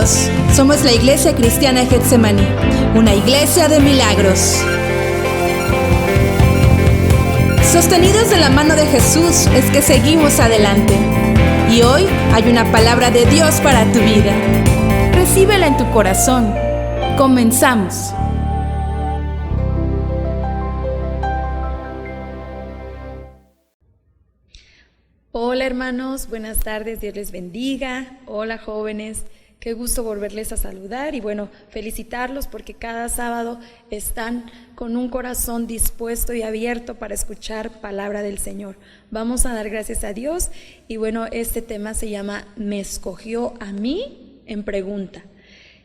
Bienvenidos, somos la Iglesia Cristiana Getsemaní, una iglesia de milagros. Sostenidos de la mano de Jesús es que seguimos adelante. Y hoy hay una palabra de Dios para tu vida. Recíbela en tu corazón. Comenzamos. Hola hermanos, buenas tardes, Dios les bendiga. Hola jóvenes, qué gusto volverles a saludar y bueno, felicitarlos porque cada sábado están con un corazón dispuesto y abierto para escuchar palabra del Señor. Vamos a dar gracias a Dios y bueno, este tema se llama ¿Me escogió a mí? En pregunta.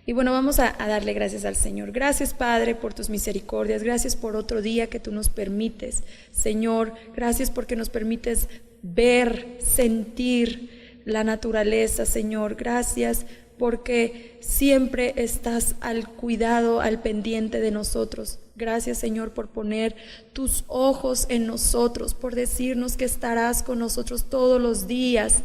Y bueno, vamos a darle gracias al Señor. Gracias, Padre, por tus misericordias. Gracias por otro día que tú nos permites. Señor, gracias porque nos permites ver, sentir la naturaleza, Señor. Gracias porque siempre estás al cuidado, al pendiente de nosotros. Gracias, Señor, por poner tus ojos en nosotros, por decirnos que estarás con nosotros todos los días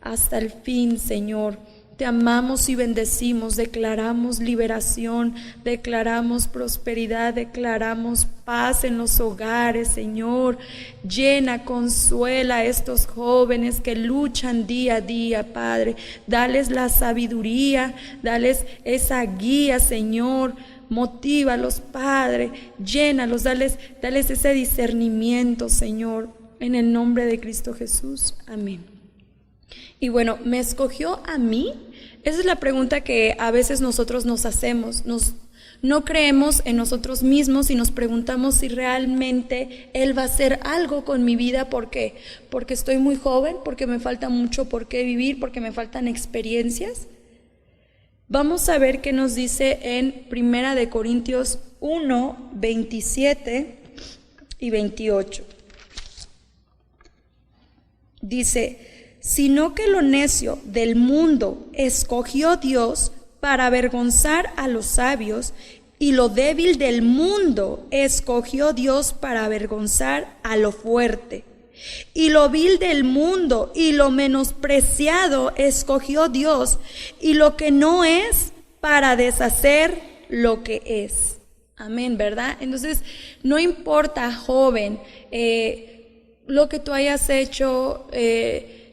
hasta el fin, Señor. Te amamos y bendecimos, declaramos liberación, declaramos prosperidad, declaramos paz en los hogares, Señor. Llena, consuela a estos jóvenes que luchan día a día, Padre. Dales la sabiduría, dales esa guía, Señor. Motívalos, Padre. Llénalos, dales ese discernimiento, Señor. En el nombre de Cristo Jesús. Amén. Y bueno, ¿me escogió a mí? Esa es la pregunta que a veces nosotros nos hacemos. No creemos en nosotros mismos y nos preguntamos si realmente Él va a hacer algo con mi vida. ¿Por qué? Porque estoy muy joven, porque me falta mucho por qué vivir, porque me faltan experiencias. Vamos a ver qué nos dice en 1 Corintios 1, 27 y 28. Dice: sino que lo necio del mundo escogió Dios para avergonzar a los sabios, y lo débil del mundo escogió Dios para avergonzar a lo fuerte. Y lo vil del mundo y lo menospreciado escogió Dios, y lo que no es, para deshacer lo que es. Amén, ¿verdad? Entonces, no importa, joven, lo que tú hayas hecho,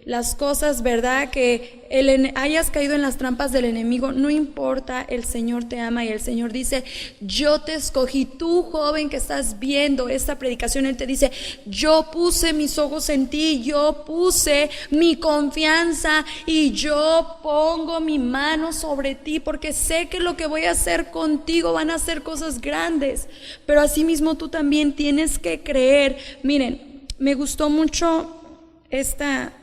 las cosas, ¿verdad? Que hayas caído en las trampas del enemigo, no importa, el Señor te ama y el Señor dice: yo te escogí. Tú, joven, que estás viendo esta predicación, Él te dice: yo puse mis ojos en ti, yo puse mi confianza y yo pongo mi mano sobre ti porque sé que lo que voy a hacer contigo van a ser cosas grandes, pero asimismo tú también tienes que creer. Miren, me gustó mucho esta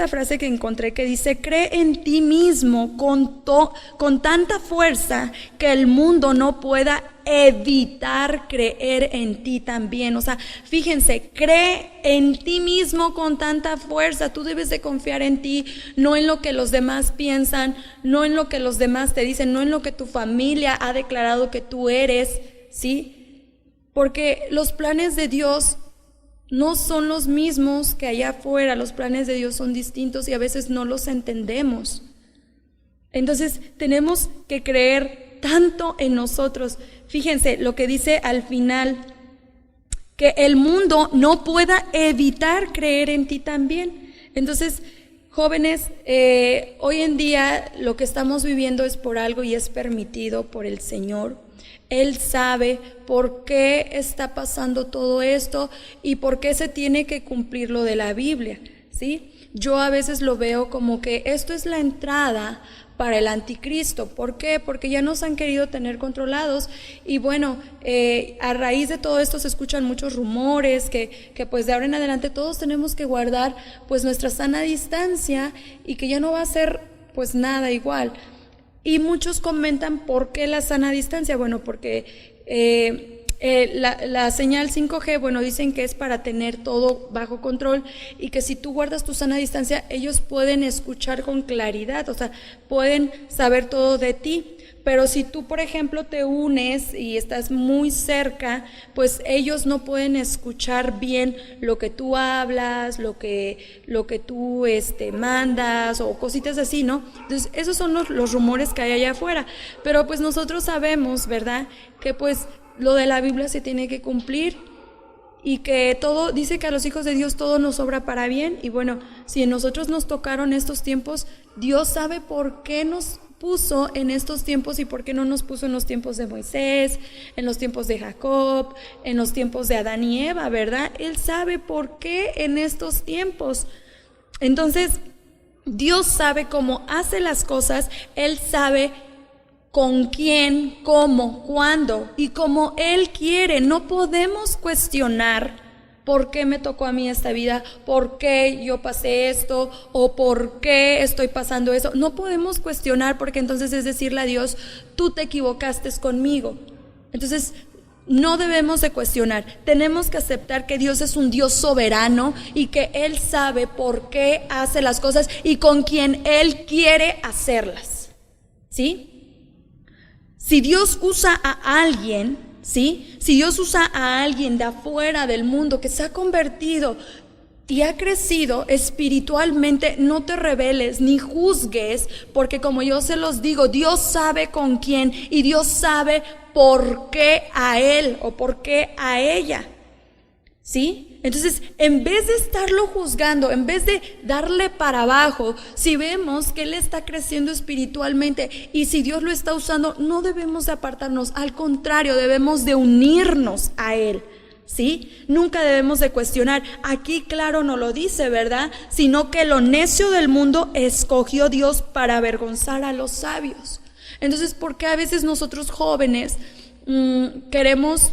frase que encontré que dice: cree en ti mismo con tanta fuerza que el mundo no pueda evitar creer en ti también. O sea, fíjense, cree en ti mismo con tanta fuerza. Tú debes de confiar en ti, no en lo que los demás piensan, no en lo que los demás te dicen, no en lo que tu familia ha declarado que tú eres, ¿sí? Porque los planes de Dios no son los mismos que allá afuera. Los planes de Dios son distintos y a veces no los entendemos. Entonces tenemos que creer tanto en nosotros. Fíjense lo que dice al final: que el mundo no pueda evitar creer en ti también. Entonces, jóvenes, hoy en día lo que estamos viviendo es por algo y es permitido por el Señor. Él sabe por qué está pasando todo esto y por qué se tiene que cumplir lo de la Biblia, ¿sí? Yo a veces lo veo como que esto es la entrada para el anticristo. ¿Por qué? Porque ya nos han querido tener controlados y bueno, a raíz de todo esto se escuchan muchos rumores que pues de ahora en adelante todos tenemos que guardar pues nuestra sana distancia y que ya no va a ser pues nada igual. Y muchos comentan: ¿por qué la sana distancia? Bueno, porque la señal 5G, bueno, dicen que es para tener todo bajo control y que si tú guardas tu sana distancia, ellos pueden escuchar con claridad, o sea, pueden saber todo de ti. Pero si tú, por ejemplo, te unes y estás muy cerca, pues ellos no pueden escuchar bien lo que tú hablas, lo que tú mandas o cositas así, ¿no? Entonces, esos son los rumores que hay allá afuera. Pero pues nosotros sabemos, ¿verdad?, que pues lo de la Biblia se tiene que cumplir y que todo, dice que a los hijos de Dios todo nos obra para bien. Y bueno, si a nosotros nos tocaron estos tiempos, Dios sabe por qué nos puso en estos tiempos y por qué no nos puso en los tiempos de Moisés, en los tiempos de Jacob, en los tiempos de Adán y Eva, ¿verdad? Él sabe por qué en estos tiempos. Entonces, Dios sabe cómo hace las cosas, Él sabe con quién, cómo, cuándo y como Él quiere. No podemos cuestionar ¿por qué me tocó a mí esta vida? ¿Por qué yo pasé esto? ¿O por qué estoy pasando eso? No podemos cuestionar, porque entonces es decirle a Dios, tú te equivocaste conmigo. Entonces no debemos de cuestionar, tenemos que aceptar que Dios es un Dios soberano y que Él sabe por qué hace las cosas y con quién Él quiere hacerlas, ¿sí? Si Dios usa a alguien, ¿sí? Si Dios usa a alguien de afuera del mundo que se ha convertido y ha crecido espiritualmente, no te rebeles ni juzgues, porque como yo se los digo, Dios sabe con quién y Dios sabe por qué a él o por qué a ella, ¿sí? Entonces, en vez de estarlo juzgando, en vez de darle para abajo, si vemos que él está creciendo espiritualmente y si Dios lo está usando, no debemos de apartarnos, al contrario, debemos de unirnos a él, ¿sí? Nunca debemos de cuestionar. Aquí claro no lo dice, ¿verdad? Sino que lo necio del mundo escogió Dios para avergonzar a los sabios. Entonces, ¿por qué a veces nosotros jóvenes queremos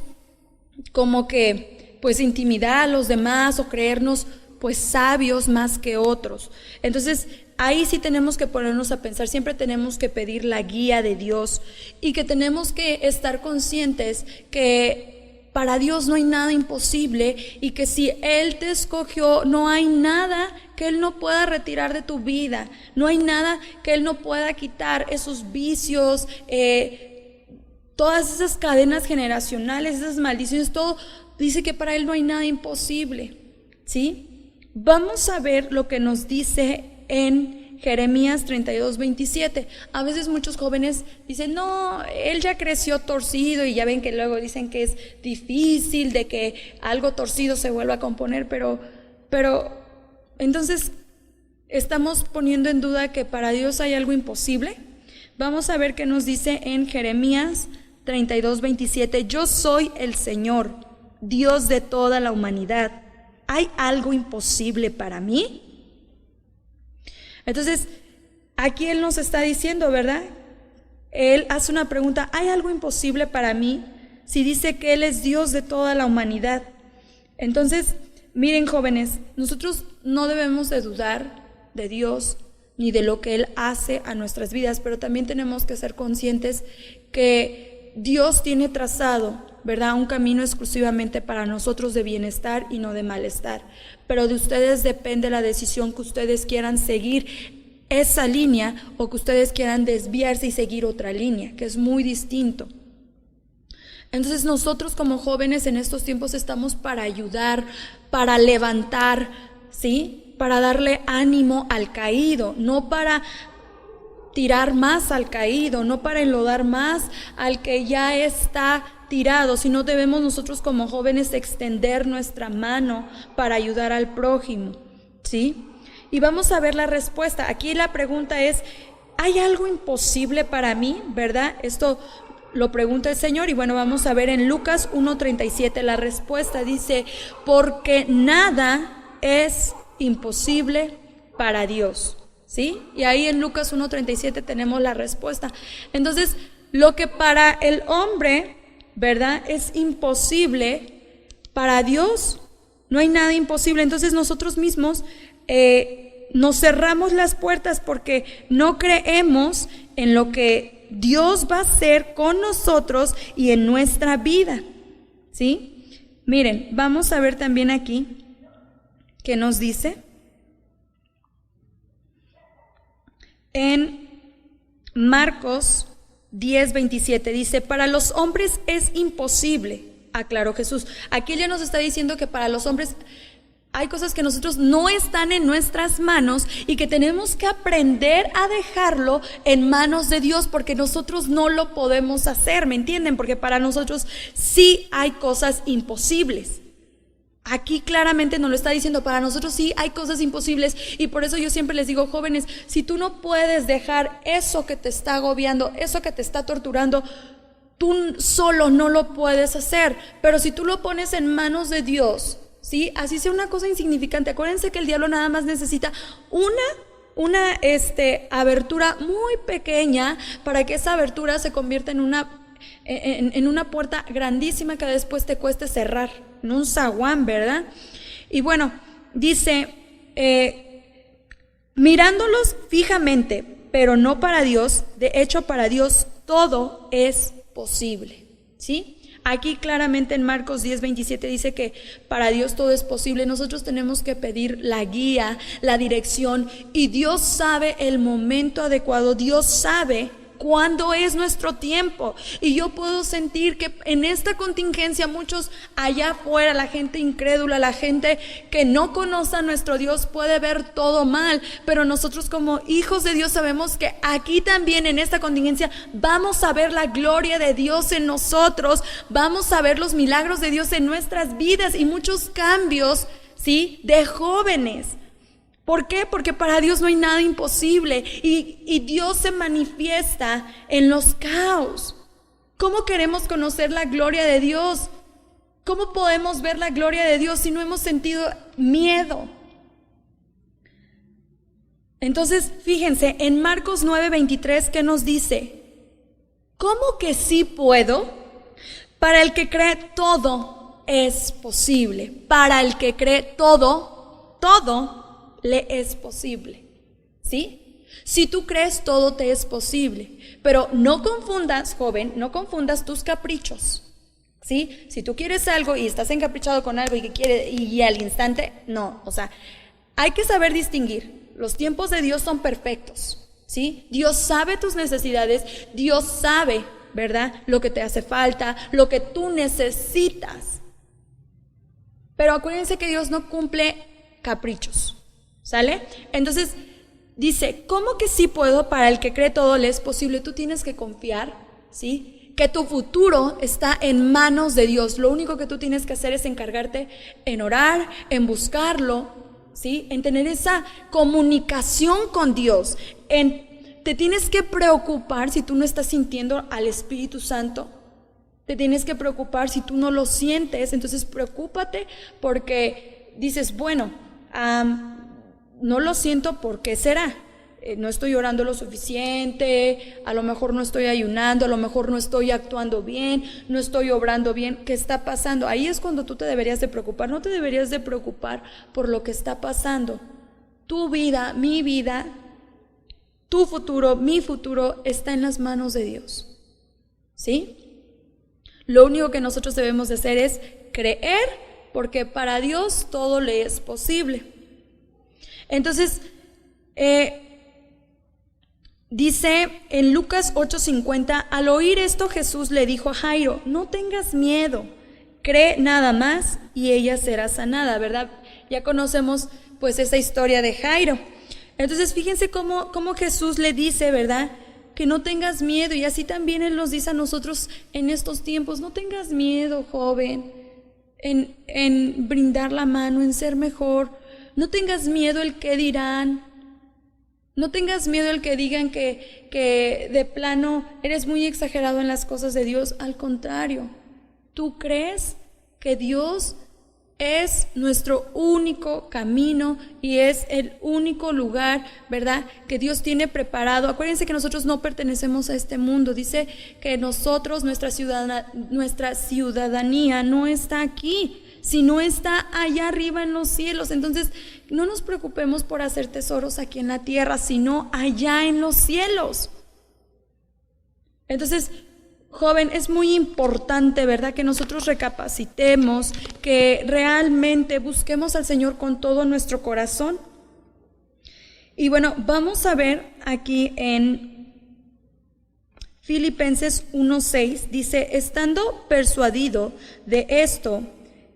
como que pues intimidar a los demás o creernos pues sabios más que otros? Entonces ahí sí tenemos que ponernos a pensar, siempre tenemos que pedir la guía de Dios y que tenemos que estar conscientes que para Dios no hay nada imposible y que si Él te escogió, no hay nada que Él no pueda retirar de tu vida, no hay nada que Él no pueda quitar, esos vicios, todas esas cadenas generacionales, esas maldiciones, todo. Dice que para Él no hay nada imposible, ¿sí? Vamos a ver lo que nos dice en Jeremías 32:27. A veces muchos jóvenes dicen, no, él ya creció torcido, y ya ven que luego dicen que es difícil de que algo torcido se vuelva a componer, pero entonces estamos poniendo en duda que para Dios hay algo imposible. Vamos a ver qué nos dice en Jeremías 32:27. Yo soy el Señor, Dios de toda la humanidad. ¿Hay algo imposible para mí? Entonces, aquí Él nos está diciendo, ¿verdad? Él hace una pregunta, ¿hay algo imposible para mí? Si dice que Él es Dios de toda la humanidad. Entonces, miren, jóvenes, nosotros no debemos de dudar de Dios ni de lo que Él hace a nuestras vidas, pero también tenemos que ser conscientes que Dios tiene trazado, ¿verdad?, un camino exclusivamente para nosotros de bienestar y no de malestar. Pero de ustedes depende la decisión que ustedes quieran seguir esa línea o que ustedes quieran desviarse y seguir otra línea, que es muy distinto. Entonces nosotros como jóvenes en estos tiempos estamos para ayudar, para levantar, ¿sí?, para darle ánimo al caído, no para tirar más al caído, no para enlodar más al que ya está tirado, sino debemos nosotros como jóvenes extender nuestra mano para ayudar al prójimo, ¿sí? Y vamos a ver la respuesta. Aquí la pregunta es, ¿hay algo imposible para mí? ¿Verdad? Esto lo pregunta el Señor y bueno, vamos a ver en Lucas 1:37 la respuesta. Dice, porque nada es imposible para Dios, ¿sí? Y ahí en Lucas 1:37 tenemos la respuesta. Entonces, lo que para el hombre, ¿verdad?, es imposible, para Dios no hay nada imposible. Entonces nosotros mismos nos cerramos las puertas porque no creemos en lo que Dios va a hacer con nosotros y en nuestra vida, ¿sí? Miren, vamos a ver también aquí qué nos dice. En Marcos 10:27 dice: para los hombres es imposible, aclaró Jesús. Aquí ya nos está diciendo que para los hombres hay cosas que nosotros no están en nuestras manos y que tenemos que aprender a dejarlo en manos de Dios, porque nosotros no lo podemos hacer, ¿me entienden? Porque para nosotros sí hay cosas imposibles. Aquí claramente nos lo está diciendo, para nosotros sí hay cosas imposibles, y por eso yo siempre les digo, jóvenes, si tú no puedes dejar eso que te está agobiando, eso que te está torturando, tú solo no lo puedes hacer, pero si tú lo pones en manos de Dios, ¿sí? Así sea una cosa insignificante. Acuérdense que el diablo nada más necesita una abertura muy pequeña para que esa abertura se convierta en una puerta grandísima que después te cueste cerrar, en un zaguán, ¿verdad? Y bueno, dice, mirándolos fijamente, pero no para Dios, de hecho para Dios todo es posible, ¿sí? Aquí claramente en Marcos 10:27 dice que para Dios todo es posible. Nosotros tenemos que pedir la guía, la dirección, y Dios sabe el momento adecuado. Dios sabe cuándo es nuestro tiempo. Y yo puedo sentir que en esta contingencia muchos allá afuera, la gente incrédula, la gente que no conoce a nuestro Dios, puede ver todo mal, pero nosotros como hijos de Dios sabemos que aquí también en esta contingencia vamos a ver la gloria de Dios en nosotros, vamos a ver los milagros de Dios en nuestras vidas y muchos cambios, ¿sí?, de jóvenes. ¿Por qué? Porque para Dios no hay nada imposible, y Dios se manifiesta en los caos. ¿Cómo queremos conocer la gloria de Dios? ¿Cómo podemos ver la gloria de Dios si no hemos sentido miedo? Entonces, fíjense, en Marcos 9:23, ¿qué nos dice? ¿Cómo que sí puedo? Para el que cree, todo es posible. Para el que cree, todo le es posible, ¿sí? Si tú crees, todo te es posible, pero no confundas, joven, no confundas tus caprichos, ¿sí? Si tú quieres algo y estás encaprichado con algo y al instante, no, o sea, hay que saber distinguir. Los tiempos de Dios son perfectos, ¿sí? Dios sabe tus necesidades, Dios sabe, ¿verdad?, lo que te hace falta, lo que tú necesitas, pero acuérdense que Dios no cumple caprichos, ¿sale? Entonces dice, ¿cómo que sí puedo? Para el que cree, todo le es posible. Tú tienes que confiar, ¿sí?, que tu futuro está en manos de Dios. Lo único que tú tienes que hacer es encargarte en orar, en buscarlo, ¿sí?, en tener esa comunicación con Dios. Te tienes que preocupar si tú no estás sintiendo al Espíritu Santo. Te tienes que preocupar si tú no lo sientes. Entonces preocúpate porque dices, bueno, no lo siento, ¿por qué será? No estoy orando lo suficiente, a lo mejor no estoy ayunando, a lo mejor no estoy actuando bien, no estoy obrando bien. ¿Qué está pasando? Ahí es cuando tú te deberías de preocupar. No te deberías de preocupar por lo que está pasando. Tu vida, mi vida, tu futuro, mi futuro está en las manos de Dios, ¿sí? Lo único que nosotros debemos de hacer es creer, porque para Dios todo le es posible. Entonces, dice en Lucas 8:50, al oír esto Jesús le dijo a Jairo, no tengas miedo, cree nada más y ella será sanada, ¿verdad? Ya conocemos pues esa historia de Jairo. Entonces fíjense cómo Jesús le dice, ¿verdad?, que no tengas miedo, y así también Él nos dice a nosotros en estos tiempos, no tengas miedo, joven, en brindar la mano, en ser mejor. No tengas miedo el que dirán, no tengas miedo el que digan que de plano eres muy exagerado en las cosas de Dios. Al contrario, tú crees que Dios es nuestro único camino y es el único lugar, ¿verdad?, que Dios tiene preparado. Acuérdense que nosotros no pertenecemos a este mundo. Dice que nosotros, nuestra ciudadanía no está aquí, sino está allá arriba en los cielos. Entonces, no nos preocupemos por hacer tesoros aquí en la tierra, sino allá en los cielos. Entonces, joven, es muy importante, ¿verdad?, que nosotros recapacitemos, que realmente busquemos al Señor con todo nuestro corazón. Y bueno, vamos a ver aquí en Filipenses 1:6, dice, estando persuadido de esto,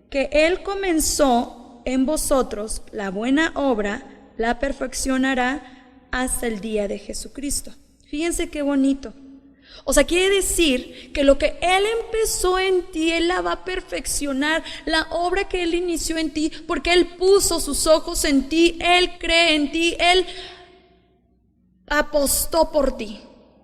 que Él comenzó en vosotros la buena obra, la perfeccionará hasta el día de Jesucristo. Fíjense qué bonito. O sea, quiere decir que lo que Él empezó en ti, Él la va a perfeccionar, la obra que Él inició en ti, porque Él puso sus ojos en ti, Él cree en ti, Él apostó por ti.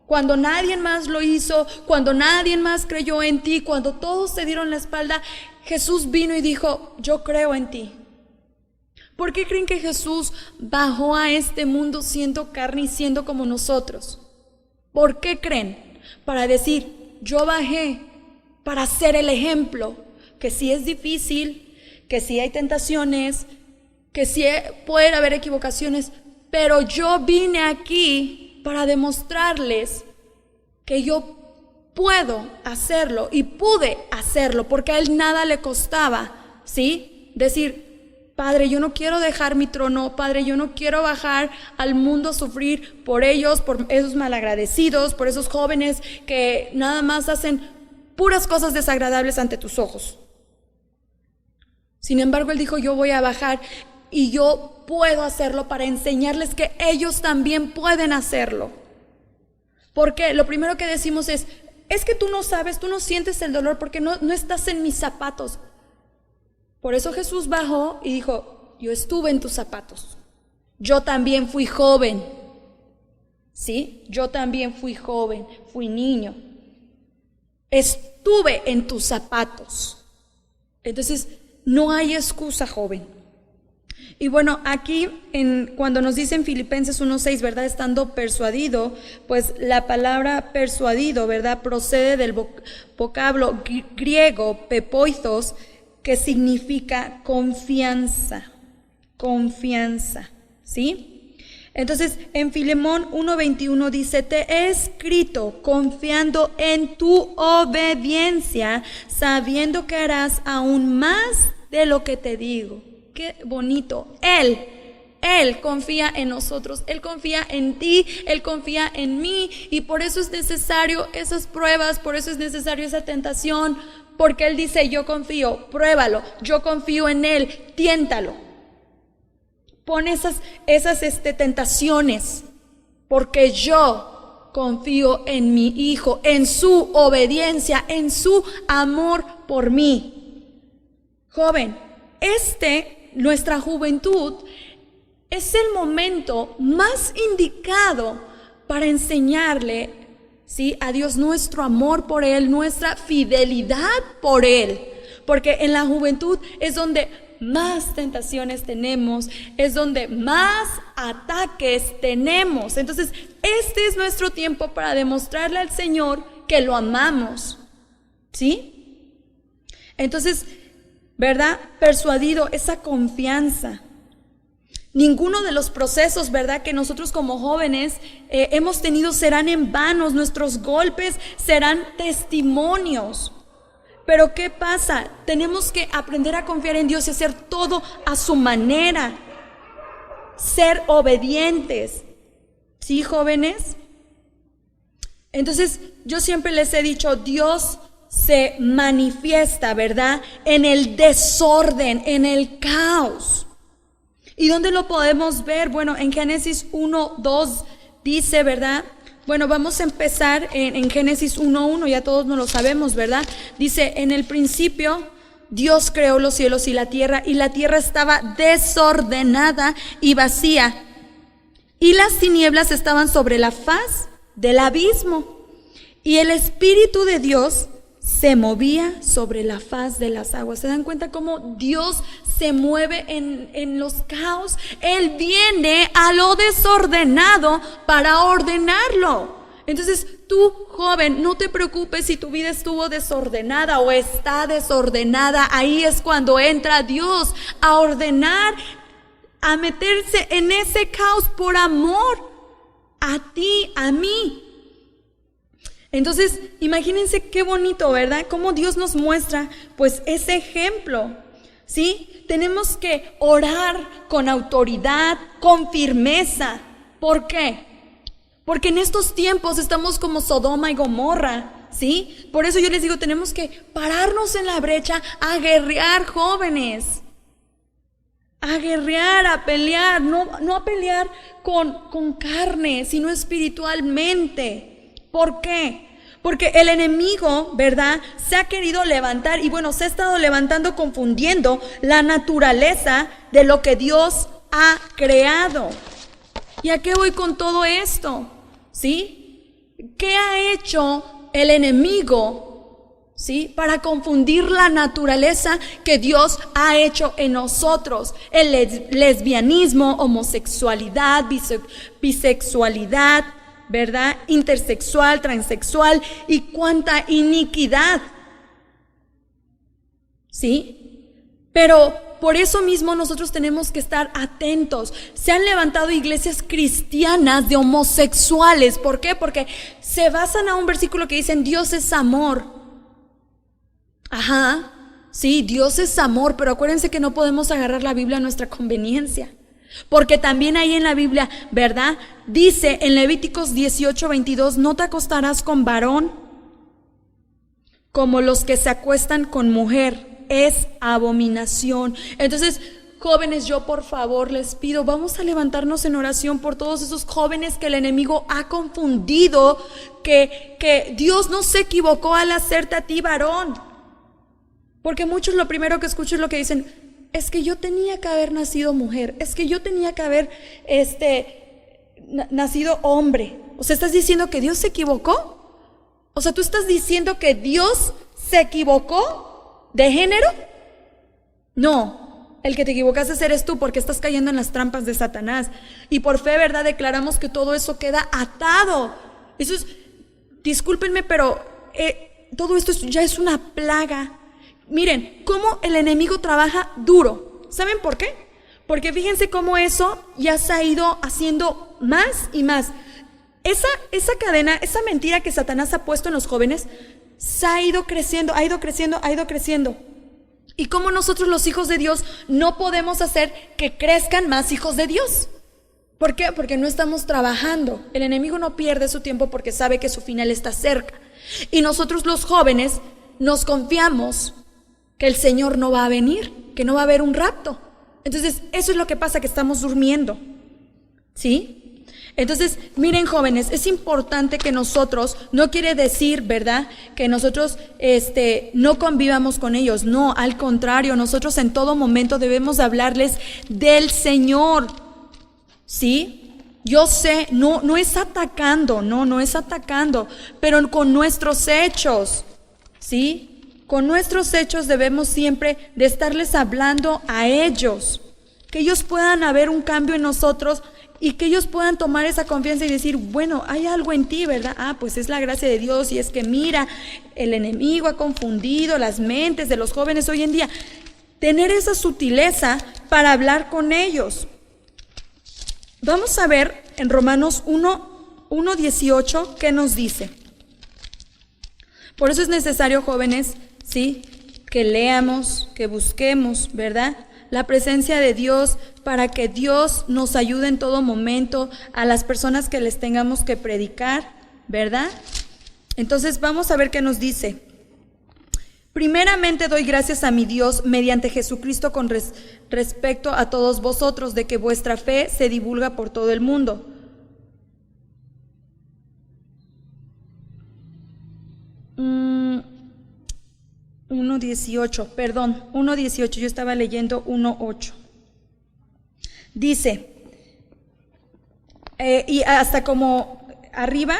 Cuando nadie más lo hizo, cuando nadie más creyó en ti, cuando todos te dieron la espalda, Jesús vino y dijo, yo creo en ti. ¿Por qué creen que Jesús bajó a este mundo siendo carne y siendo como nosotros? ¿Por qué creen? Para decir, yo bajé para ser el ejemplo, que sí es difícil, que sí hay tentaciones, que sí pueden haber equivocaciones, pero yo vine aquí para demostrarles que yo puedo hacerlo y pude hacerlo, porque a Él nada le costaba, ¿sí? Decir, Padre, yo no quiero dejar mi trono, Padre, yo no quiero bajar al mundo a sufrir por ellos, por esos malagradecidos, por esos jóvenes que nada más hacen puras cosas desagradables ante tus ojos. Sin embargo, Él dijo, yo voy a bajar y yo puedo hacerlo para enseñarles que ellos también pueden hacerlo. Porque lo primero que decimos es que tú no sabes, tú no sientes el dolor porque no estás en mis zapatos. Por eso Jesús bajó y dijo, yo estuve en tus zapatos. Yo también fui joven. ¿Sí? Yo también fui joven, fui niño. Estuve en tus zapatos. Entonces, no hay excusa, joven. Y bueno, aquí cuando nos dicen Filipenses 1:6, ¿verdad? Estando persuadido, pues la palabra persuadido, ¿verdad? Procede del vocablo griego pepoitos, que significa confianza, ¿sí? Entonces, en Filemón 1:21 dice, te he escrito confiando en tu obediencia, sabiendo que harás aún más de lo que te digo. Qué bonito. Él confía en nosotros, Él confía en ti, Él confía en mí, y por eso es necesario esas pruebas, por eso es necesario esa tentación, porque Él dice, yo confío, pruébalo, yo confío en Él, tiéntalo. Pon esas tentaciones, porque yo confío en mi Hijo, en su obediencia, en su amor por mí. Joven, nuestra juventud es el momento más indicado para enseñarle, ¿sí?, a Dios nuestro amor por Él, nuestra fidelidad por Él, porque en la juventud es donde más tentaciones tenemos, es donde más ataques tenemos. Entonces, este es nuestro tiempo para demostrarle al Señor que lo amamos, ¿sí? Entonces, ¿verdad? Persuadido, esa confianza. Ninguno de los procesos, ¿verdad?, que nosotros como jóvenes hemos tenido serán en vano. Nuestros golpes serán testimonios. Pero ¿qué pasa? Tenemos que aprender a confiar en Dios y hacer todo a su manera. Ser obedientes. ¿Sí, jóvenes? Entonces, yo siempre les he dicho, Dios se manifiesta, ¿verdad?, en el desorden, en el caos. ¿Y dónde lo podemos ver? Bueno, en Génesis 1:2 dice, ¿verdad? Bueno, vamos a empezar en Génesis 1:1, ya todos nos lo sabemos, ¿verdad? Dice, en el principio Dios creó los cielos y la tierra estaba desordenada y vacía, y las tinieblas estaban sobre la faz del abismo, y el Espíritu de Dios se movía sobre la faz de las aguas. ¿Se dan cuenta cómo Dios se mueve en los caos? Él viene a lo desordenado para ordenarlo. Entonces, tú, joven, no te preocupes si tu vida estuvo desordenada o está desordenada. Ahí es cuando entra Dios a ordenar, a meterse en ese caos por amor a ti, a mí. Entonces, imagínense qué bonito, ¿verdad? Cómo Dios nos muestra, pues, ese ejemplo, ¿sí? Tenemos que orar con autoridad, con firmeza. ¿Por qué? Porque en estos tiempos estamos como Sodoma y Gomorra, ¿sí? Por eso yo les digo, tenemos que pararnos en la brecha a guerrear, jóvenes. A guerrear, a pelear, no a pelear con carne, sino espiritualmente. ¿Por qué? Porque el enemigo, ¿verdad?, se ha querido levantar y se ha estado levantando confundiendo la naturaleza de lo que Dios ha creado. ¿Y a qué voy con todo esto? ¿Sí? ¿Qué ha hecho el enemigo, ¿sí?, para confundir la naturaleza que Dios ha hecho en nosotros? El lesbianismo, homosexualidad, bisexualidad, ¿verdad?, intersexual, transexual y cuánta iniquidad, ¿sí? Pero por eso mismo nosotros tenemos que estar atentos. Se han levantado iglesias cristianas de homosexuales. ¿Por qué? Porque se basan a un versículo que dicen Dios es amor. Ajá, sí, Dios es amor, pero acuérdense que no podemos agarrar la Biblia a nuestra conveniencia. Porque también ahí en la Biblia, ¿verdad?, dice en Levíticos 18:22, no te acostarás con varón como los que se acuestan con mujer, es abominación. Entonces, jóvenes, yo por favor les pido, vamos a levantarnos en oración por todos esos jóvenes que el enemigo ha confundido, que Dios no se equivocó al hacerte a ti varón. Porque muchos lo primero que escucho es lo que dicen, es que yo tenía que haber nacido mujer, es que yo tenía que haber nacido hombre. O sea, ¿estás diciendo que Dios se equivocó? O sea, ¿tú estás diciendo que Dios se equivocó de género? No, el que te equivocaste eres tú, porque estás cayendo en las trampas de Satanás. Y por fe, ¿verdad?, declaramos que todo eso queda atado. Eso es, discúlpenme, pero todo esto ya es una plaga. Miren cómo el enemigo trabaja duro. ¿Saben por qué? Porque fíjense cómo eso ya se ha ido haciendo más y más. Esa cadena, esa mentira que Satanás ha puesto en los jóvenes, se ha ido creciendo, ha ido creciendo. Y cómo nosotros los hijos de Dios no podemos hacer que crezcan más hijos de Dios. ¿Por qué? Porque no estamos trabajando. El enemigo no pierde su tiempo porque sabe que su final está cerca. Y nosotros los jóvenes nos confiamos que el Señor no va a venir, que no va a haber un rapto. Entonces, eso es lo que pasa, que estamos durmiendo, ¿sí? Entonces, miren, jóvenes, es importante que nosotros, no quiere decir, ¿verdad?, que nosotros no convivamos con ellos. No, al contrario, nosotros en todo momento debemos hablarles del Señor, ¿sí? Yo sé, no es atacando, no es atacando, pero con nuestros hechos, ¿sí? Con nuestros hechos debemos siempre de estarles hablando a ellos, que ellos puedan haber un cambio en nosotros y que ellos puedan tomar esa confianza y decir, bueno, hay algo en ti, ¿verdad? Pues es la gracia de Dios. Y es que mira, el enemigo ha confundido las mentes de los jóvenes hoy en día. Tener esa sutileza para hablar con ellos. Vamos a ver en Romanos 1:18 qué nos dice. Por eso es necesario, jóvenes, ¿sí?, que leamos, que busquemos, ¿verdad?, la presencia de Dios, para que Dios nos ayude en todo momento a las personas que les tengamos que predicar, ¿verdad? Entonces vamos a ver qué nos dice. Primeramente doy gracias a mi Dios mediante Jesucristo con respecto a todos vosotros, de que vuestra fe se divulga por todo el mundo. 1:18, yo estaba leyendo 1:8. Dice, y hasta como arriba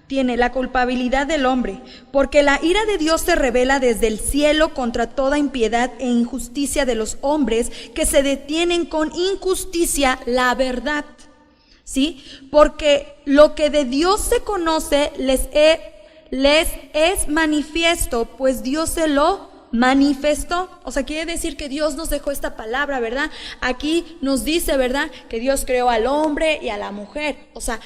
tiene la culpabilidad del hombre, porque la ira de Dios se revela desde el cielo contra toda impiedad e injusticia de los hombres que se detienen con injusticia la verdad, ¿sí? Porque lo que de Dios se conoce les es manifiesto, pues Dios se lo manifestó. O sea, quiere decir que Dios nos dejó esta palabra, ¿verdad? Aquí nos dice, ¿verdad?, que Dios creó al hombre y a la mujer. O sea,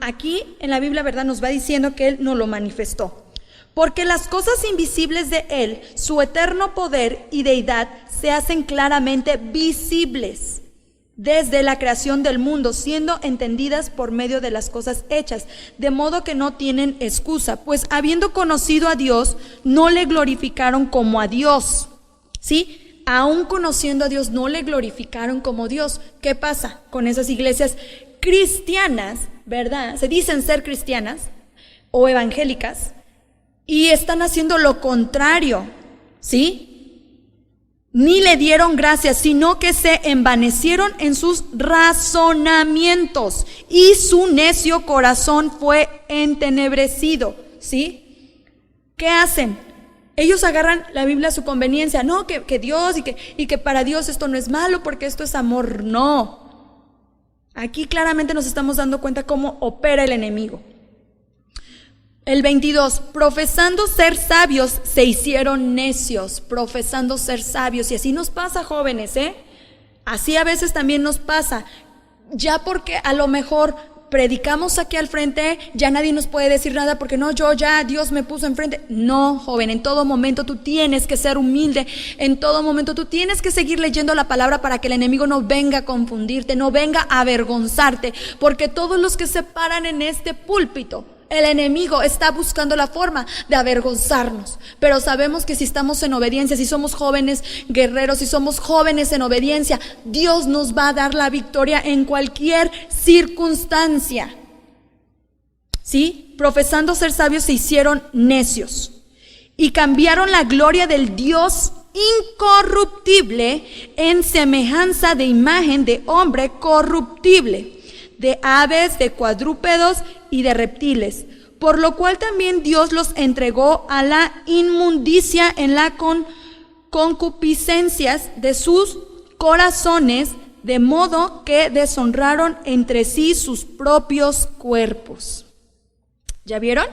aquí en la Biblia, ¿verdad?, nos va diciendo que Él nos lo manifestó. Porque las cosas invisibles de Él, su eterno poder y deidad, se hacen claramente visibles desde la creación del mundo, siendo entendidas por medio de las cosas hechas, de modo que no tienen excusa, pues habiendo conocido a Dios, no le glorificaron como a Dios, ¿sí? Aún conociendo a Dios, no le glorificaron como Dios. ¿Qué pasa con esas iglesias cristianas, verdad? Se dicen ser cristianas o evangélicas y están haciendo lo contrario, ¿sí? Ni le dieron gracias, sino que se envanecieron en sus razonamientos y su necio corazón fue entenebrecido, ¿sí? ¿Qué hacen? Ellos agarran la Biblia a su conveniencia, no, que Dios y que para Dios esto no es malo porque esto es amor. No, aquí claramente nos estamos dando cuenta cómo opera el enemigo. El 22, profesando ser sabios, se hicieron necios, profesando ser sabios. Y así nos pasa, jóvenes, Así a veces también nos pasa. Ya porque a lo mejor predicamos aquí al frente, ya nadie nos puede decir nada porque no, Dios me puso enfrente. No, joven, en todo momento tú tienes que ser humilde, en todo momento tú tienes que seguir leyendo la palabra para que el enemigo no venga a confundirte, no venga a avergonzarte, porque todos los que se paran en este púlpito, el enemigo está buscando la forma de avergonzarnos, pero sabemos que si estamos en obediencia, si somos jóvenes guerreros, si somos jóvenes en obediencia, Dios nos va a dar la victoria en cualquier circunstancia. ¿Sí? Profesando ser sabios se hicieron necios y cambiaron la gloria del Dios incorruptible en semejanza de imagen de hombre corruptible, de aves, de cuadrúpedos y de reptiles, por lo cual también Dios los entregó a la inmundicia en la concupiscencias de sus corazones, de modo que deshonraron entre sí sus propios cuerpos. ¿Ya vieron?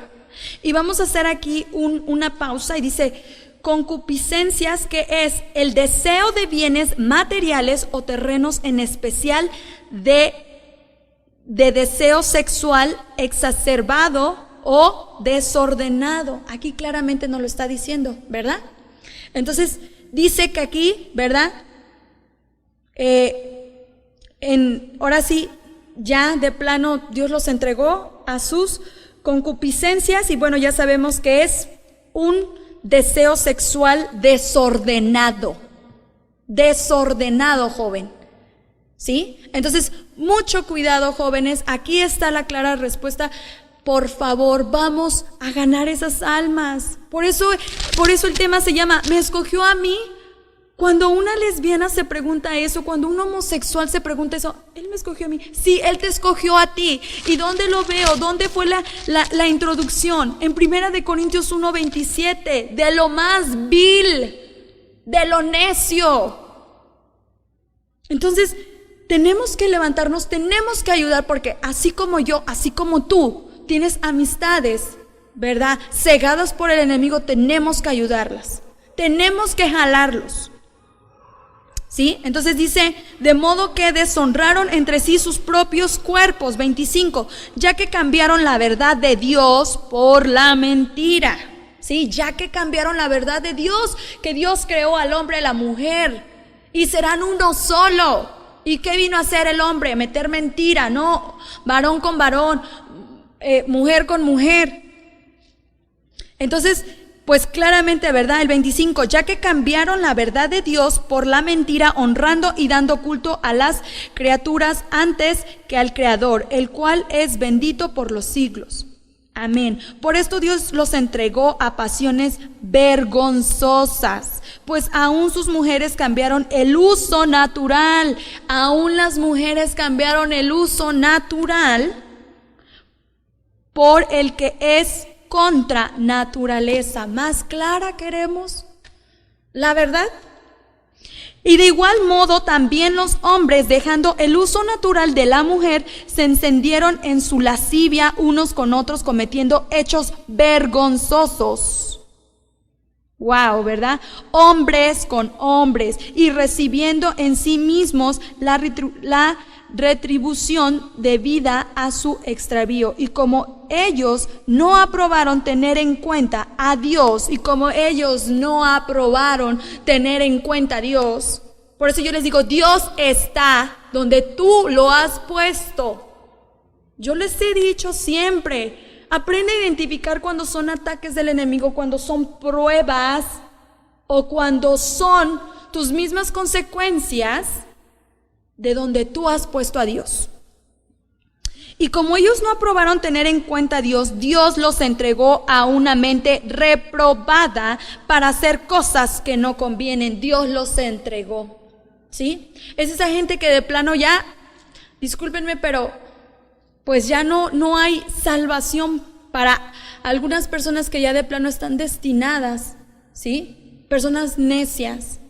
Y vamos a hacer aquí una pausa y dice, concupiscencias, que es el deseo de bienes materiales o terrenos, en especial de deseo sexual exacerbado o desordenado. Aquí claramente nos lo está diciendo, ¿verdad? Entonces dice que aquí, ¿verdad? Ahora sí, ya de plano Dios los entregó a sus concupiscencias y bueno, ya sabemos que es un deseo sexual desordenado, joven. ¿Sí? Entonces, mucho cuidado, jóvenes. Aquí está la clara respuesta. Por favor, vamos a ganar esas almas. Por eso el tema se llama ¿me escogió a mí? Cuando una lesbiana se pregunta eso, cuando un homosexual se pregunta eso, Él me escogió a mí. Sí, Él te escogió a ti. ¿Y dónde lo veo? ¿Dónde fue la introducción? En 1 Corintios 1:27, de lo más vil, de lo necio. Entonces, tenemos que levantarnos, tenemos que ayudar, porque así como yo, así como tú, tienes amistades, ¿verdad?, cegadas por el enemigo, tenemos que ayudarlas, tenemos que jalarlos, ¿sí? Entonces dice, de modo que deshonraron entre sí sus propios cuerpos, 25, ya que cambiaron la verdad de Dios por la mentira, ¿sí? Ya que cambiaron la verdad de Dios, que Dios creó al hombre y a la mujer, y serán uno solo. ¿Y qué vino a hacer el hombre? Meter mentira, no, varón con varón, mujer con mujer. Entonces, pues claramente, ¿verdad? El 25, ya que cambiaron la verdad de Dios por la mentira, honrando y dando culto a las criaturas antes que al Creador, el cual es bendito por los siglos. Amén. Por esto Dios los entregó a pasiones vergonzosas, pues aún sus mujeres cambiaron el uso natural. Aún las mujeres cambiaron el uso natural por el que es contra naturaleza. ¿Más clara queremos la verdad? Y de igual modo también los hombres, dejando el uso natural de la mujer, se encendieron en su lascivia unos con otros, cometiendo hechos vergonzosos. Wow, ¿verdad? Hombres con hombres y recibiendo en sí mismos la retribución debida a su extravío. Y como ellos no aprobaron tener en cuenta a Dios, y como ellos no aprobaron tener en cuenta a Dios, por eso yo les digo, Dios está donde tú lo has puesto. Yo les he dicho siempre, aprende a identificar cuando son ataques del enemigo, cuando son pruebas o cuando son tus mismas consecuencias de donde tú has puesto a Dios. Y como ellos no aprobaron tener en cuenta a Dios, Dios los entregó a una mente reprobada para hacer cosas que no convienen. Dios los entregó. ¿Sí? Es esa gente que de plano ya, discúlpenme, pero pues ya no hay salvación para algunas personas que ya de plano están destinadas, ¿sí? Personas necias,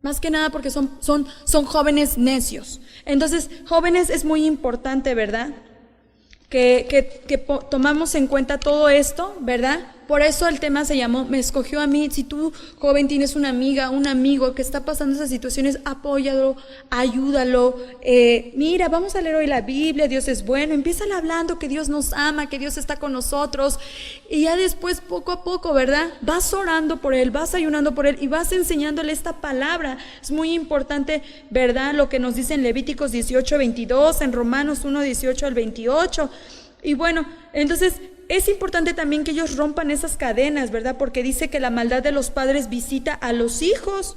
más que nada porque son jóvenes necios. Entonces, jóvenes, es muy importante, ¿verdad? Que tomamos en cuenta todo esto, ¿verdad? Por eso el tema se llamó Me escogió a mí. Si tú, joven, tienes una amiga, un amigo que está pasando esas situaciones, apóyalo, ayúdalo. Mira, vamos a leer hoy la Biblia, Dios es bueno. Empieza hablando que Dios nos ama, que Dios está con nosotros. Y ya después, poco a poco, ¿verdad? Vas orando por él, vas ayunando por él y vas enseñándole esta palabra. Es muy importante, ¿verdad? Lo que nos dice en Levíticos 18:22, en Romanos 1:18 al 28. Y bueno, entonces es importante también que ellos rompan esas cadenas, ¿verdad? Porque dice que la maldad de los padres visita a los hijos.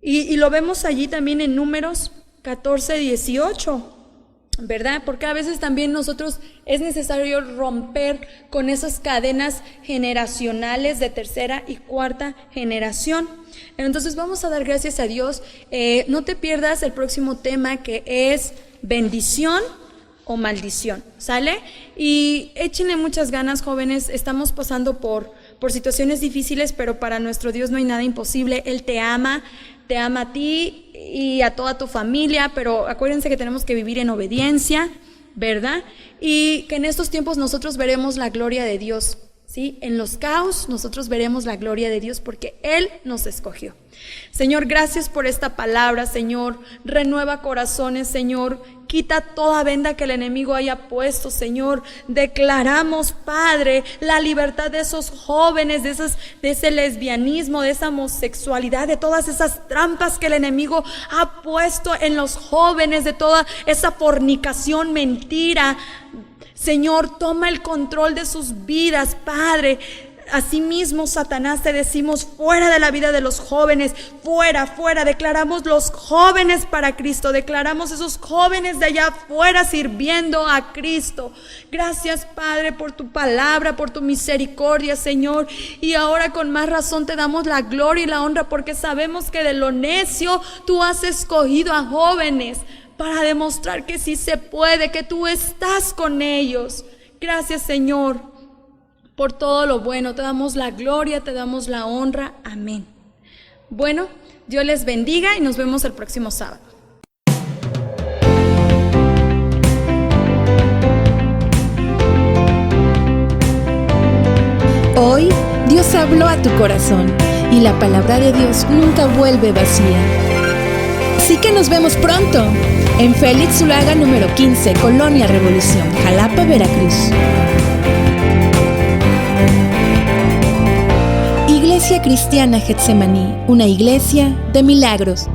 Y lo vemos allí también en Números 14:18, ¿verdad? Porque a veces también nosotros es necesario romper con esas cadenas generacionales de tercera y cuarta generación. Entonces vamos a dar gracias a Dios. No te pierdas el próximo tema, que es bendición o maldición, ¿sale? Y échenle muchas ganas, jóvenes. Estamos pasando por situaciones difíciles, pero para nuestro Dios no hay nada imposible. Él te ama a ti y a toda tu familia, pero acuérdense que tenemos que vivir en obediencia, ¿verdad? Y que en estos tiempos nosotros veremos la gloria de Dios, ¿sí? En los caos nosotros veremos la gloria de Dios porque Él nos escogió. Señor, gracias por esta palabra, Señor. Renueva corazones, Señor. Quita toda venda que el enemigo haya puesto, Señor. Declaramos, Padre, la libertad de esos jóvenes, de ese lesbianismo, de esa homosexualidad, de todas esas trampas que el enemigo ha puesto en los jóvenes, de toda esa fornicación, mentira. Señor, toma el control de sus vidas, Padre. Asimismo, Satanás, te decimos, fuera de la vida de los jóvenes, fuera, declaramos los jóvenes para Cristo, declaramos esos jóvenes de allá afuera sirviendo a Cristo. Gracias, Padre, por tu palabra, por tu misericordia, Señor, y ahora con más razón te damos la gloria y la honra, porque sabemos que de lo necio tú has escogido a jóvenes para demostrar que sí se puede, que tú estás con ellos. Gracias, Señor, por todo lo bueno. Te damos la gloria, te damos la honra. Amén. Bueno, Dios les bendiga y nos vemos el próximo sábado. Hoy Dios habló a tu corazón y la palabra de Dios nunca vuelve vacía. Así que nos vemos pronto en Félix Zuluaga número 15, Colonia Revolución, Jalapa, Veracruz. Iglesia Cristiana Getsemaní, una iglesia de milagros.